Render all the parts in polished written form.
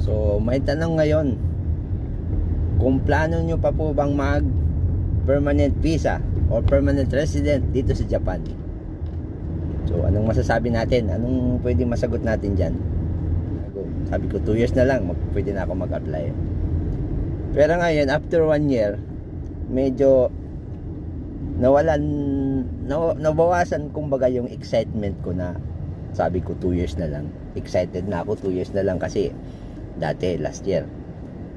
So may tanong ngayon, kung plano nyo pa po bang mag permanent visa or permanent resident dito sa Japan. So anong masasabi natin? Anong pwedeng masagot natin dyan? Sabi ko 2 years na lang pwede na ako mag-apply. Pero ngayon after 1 year, medyo nabawasan kumbaga yung excitement ko na sabi ko 2 years na lang. Excited na ako 2 years na lang kasi dati last year.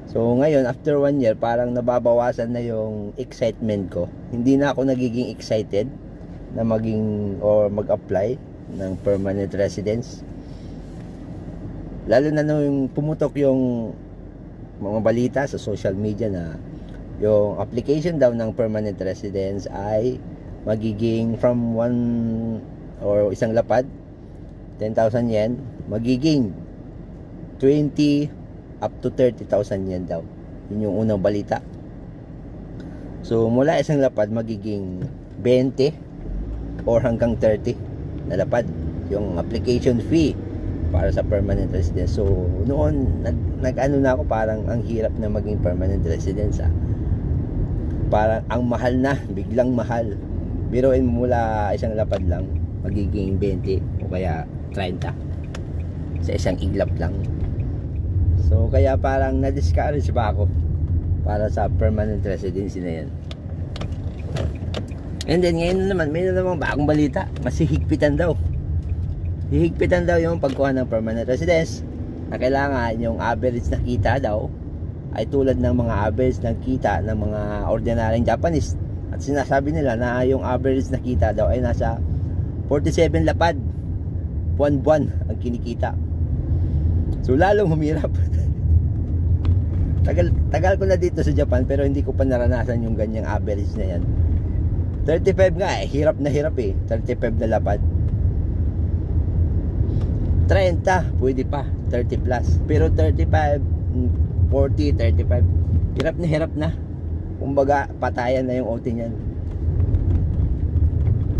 So ngayon after 1 year parang nababawasan na yung excitement ko. Hindi na ako nagiging excited na maging or mag-apply ng permanent residence. Lalo na nung pumutok yung mga balita sa social media na yung application daw ng permanent residence ay magiging from isang lapad 10,000 yen magiging 20 up to 30,000 yen daw. Yun yung unang balita. So mula isang lapad magiging 20 or hanggang 30 na lapad yung application fee para sa permanent residence. So noon nag-ano na ako, parang ang hirap na maging permanent residence parang ang mahal na, biglang mahal. Biruin mula isang lapad lang magiging 20 o kaya 30 sa isang iglap lang. So kaya parang na-discourage pa ako para sa permanent residency na yan. And then ngayon naman may namang bagong balita, mas hihigpitan daw. Hihigpitan daw yung pagkuha ng permanent residence na kailangan yung average na kita daw ay tulad ng mga average ng kita ng mga ordinaryong Japanese. At sinasabi nila na yung average na kita daw ay nasa 47 lapad buwan-buwan ang kinikita. So lalong humirap. tagal ko na dito sa Japan pero hindi ko pa naranasan yung ganyang average na yan. 35 nga hirap na hirap 35 na lapad. 30 pwede pa, 30 plus. Pero 35 40, 35 hirap na. Kumbaga patayan na yung OT niyan.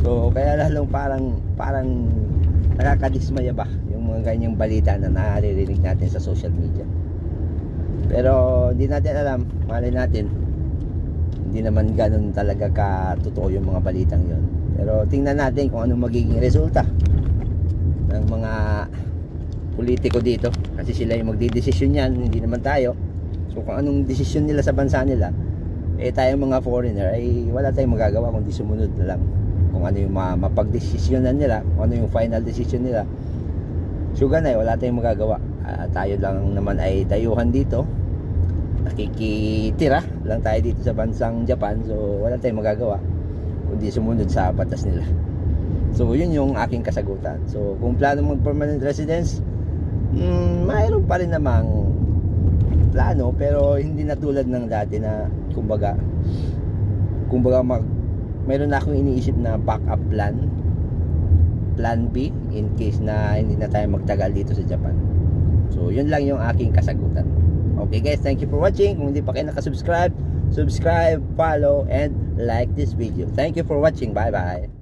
So kaya lalong parang nakakadismaya ba yung mga ganyang balita na naririnig natin sa social media. Pero hindi natin alam, malay natin hindi naman ganun talaga katotoo yung mga balitang yon. Pero tingnan natin kung anong magiging resulta ng mga politiko dito, kasi sila yung magdidesisyon yan, hindi naman tayo. So kung anong desisyon nila sa bansa nila, tayong mga foreigner ay wala tayong magagawa kundi sumunod na lang kung ano yung mapagdesisyonan nila, kung ano yung final decision nila. So ganay, wala tayong magagawa. Tayo lang naman ay dayuhan dito, nakikitira lang tayo dito sa bansang Japan. So wala tayong magagawa kundi sumunod sa batas nila. So yun yung aking kasagutan. So kung plano mag permanent residence, mayroon pa rin namang plano pero hindi na tulad ng dati na kumbaga mayroon na akong iniisip na backup plan B in case na hindi na tayo magtagal dito sa Japan. So yun lang yung aking kasagutan. Okay guys, thank you for watching. Kung hindi pa kayo nakasubscribe, subscribe, follow and like this video. Thank you for watching. Bye bye.